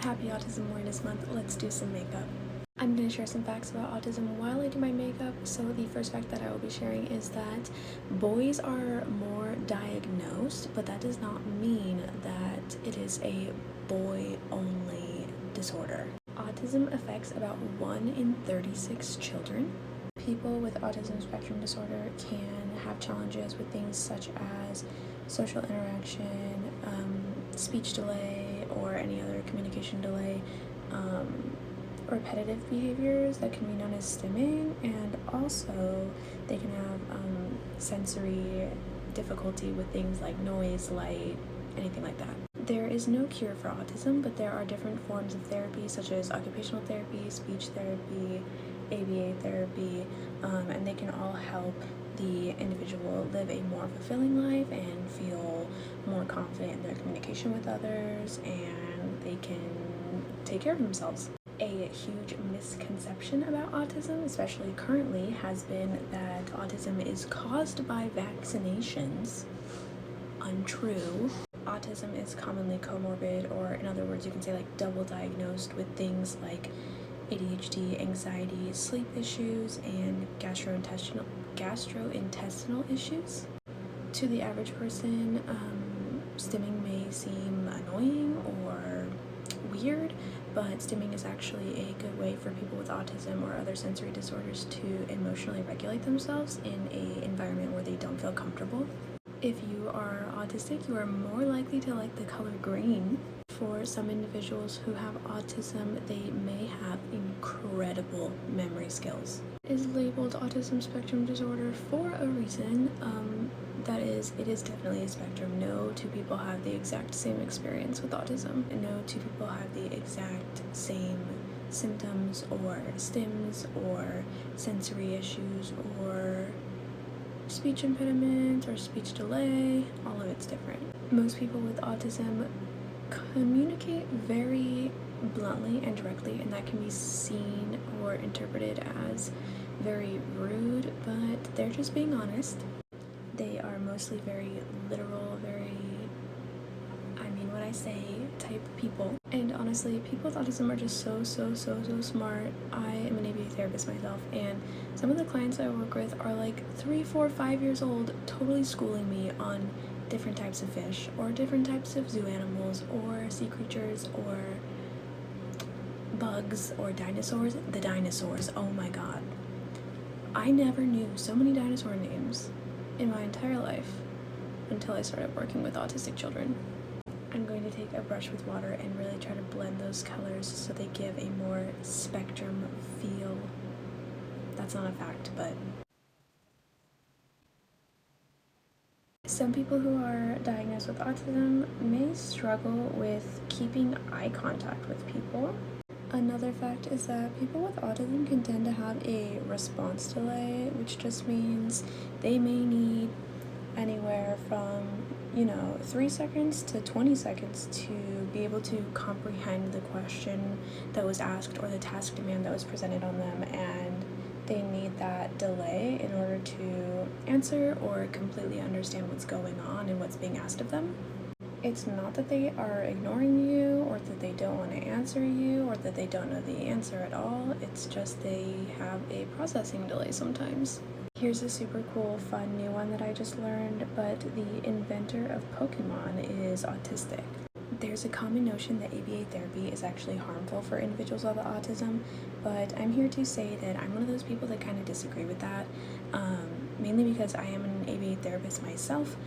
Happy Autism Awareness Month, let's do some makeup. I'm going to share some facts about autism while I do my makeup. So the first fact that I will be sharing is that boys are more diagnosed, but that does not mean that it is a boy-only disorder. Autism affects about 1 in 36 children. People with autism spectrum disorder can have challenges with things such as social interaction, speech delay, or any other communication delay, repetitive behaviors that can be known as stimming, and also they can have sensory difficulty with things like noise, light, anything like that. There is no cure for autism, but there are different forms of therapy such as occupational therapy, speech therapy, ABA therapy, and they can all help the individual live a more fulfilling life and feel more confident in their communication with others, and they can take care of themselves. A huge misconception about autism, especially currently, has been that autism is caused by vaccinations. Untrue. Autism is commonly comorbid, or in other words, you can say like double diagnosed with things like ADHD, anxiety, sleep issues, and gastrointestinal issues. To the average person, stimming may seem annoying or weird, but stimming is actually a good way for people with autism or other sensory disorders to emotionally regulate themselves in an environment where they don't feel comfortable. If you are autistic, you are more likely to like the color green. For some individuals who have autism, they may have incredible memory skills. It is labeled autism spectrum disorder for a reason. That is, it is definitely a spectrum. No two people have the exact same experience with autism, and no two people have the exact same symptoms or stims or sensory issues or speech impediment or speech delay. All of it's different. Most people with autism communicate very bluntly and directly, and that can be seen or interpreted as very rude, but they're just being honest. They are mostly very literal, very I mean what I say type people. And honestly, people with autism are just so smart. I am an ABA therapist myself, and some of the clients I work with are like 3, 4, 5 years old, totally schooling me on different types of fish or different types of zoo animals or sea creatures or bugs or dinosaurs. The dinosaurs, oh my god. I never knew so many dinosaur names in my entire life until I started working with autistic children. I'm going to take a brush with water and really try to blend those colors so they give a more spectrum feel. That's not a fact, but some people who are diagnosed with autism may struggle with keeping eye contact with people. Another fact is that people with autism can tend to have a response delay, which just means they may need anywhere from 3 seconds to 20 seconds to be able to comprehend the question that was asked or the task demand that was presented on them, and they need that delay in order to answer or completely understand what's going on and what's being asked of them. It's not that they are ignoring you or that they don't want to answer you or that they don't know the answer at all. It's just they have a processing delay sometimes. Here's a super cool, fun new one that I just learned, but the inventor of Pokemon is autistic. There's a common notion that ABA therapy is actually harmful for individuals with autism, but I'm here to say that I'm one of those people that kind of disagree with that, mainly because I am an ABA therapist myself.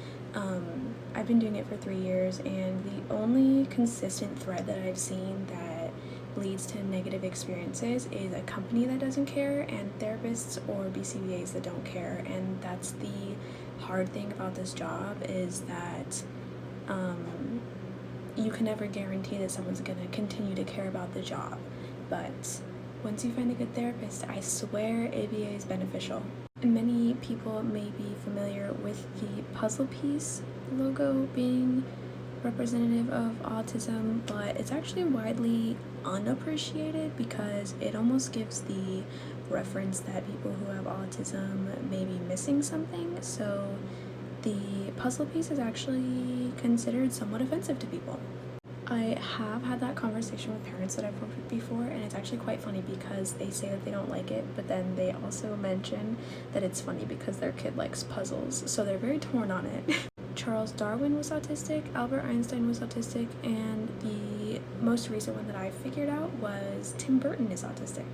I've been doing it for 3 years, and the only consistent thread that I've seen that leads to negative experiences is a company that doesn't care and therapists or BCBAs that don't care. And that's the hard thing about this job, is that you can never guarantee that someone's going to continue to care about the job. But once you find a good therapist, I swear ABA is beneficial. Many people may be familiar with the puzzle piece logo being representative of autism, but it's actually widely unappreciated because it almost gives the reference that people who have autism may be missing something. So the puzzle piece is actually considered somewhat offensive to people. I have had that conversation with parents that I've worked with before, and it's actually quite funny because they say that they don't like it, but then they also mention that it's funny because their kid likes puzzles, so they're very torn on it. Charles Darwin was autistic, Albert Einstein was autistic, and the most recent one that I figured out was Tim Burton is autistic.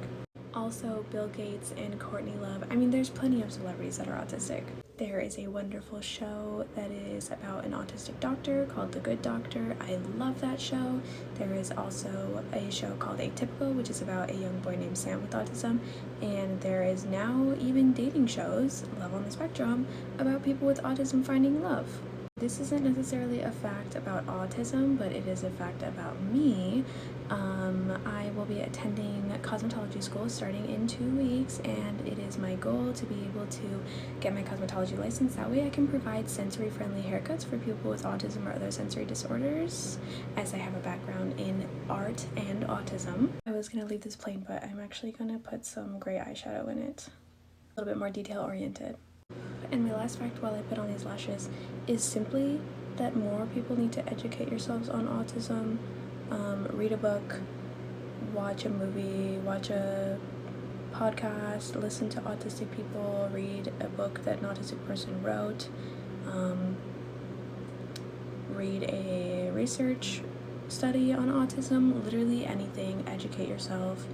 Also, Bill Gates and Courtney Love. I mean, there's plenty of celebrities that are autistic. There is a wonderful show that is about an autistic doctor called The Good Doctor. I love that show. There is also a show called Atypical, which is about a young boy named Sam with autism. And there is now even dating shows, Love on the Spectrum, about people with autism finding love. This isn't necessarily a fact about autism, but it is a fact about me. I will be attending cosmetology school starting in 2 weeks, and it is my goal to be able to get my cosmetology license. That way I can provide sensory-friendly haircuts for people with autism or other sensory disorders, as I have a background in art and autism. I was going to leave this plain, but I'm actually going to put some gray eyeshadow in it. A little bit more detail-oriented. And my last fact while I put on these lashes is simply that more people need to educate yourselves on autism. Read a book, watch a movie, watch a podcast, listen to autistic people, read a book that an autistic person wrote, read a research study on autism, literally anything. Educate yourself,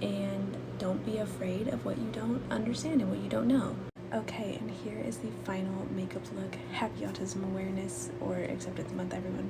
and don't be afraid of what you don't understand and what you don't know. Okay, and here is the final makeup look. Happy Autism Awareness or Acceptance Month, everyone.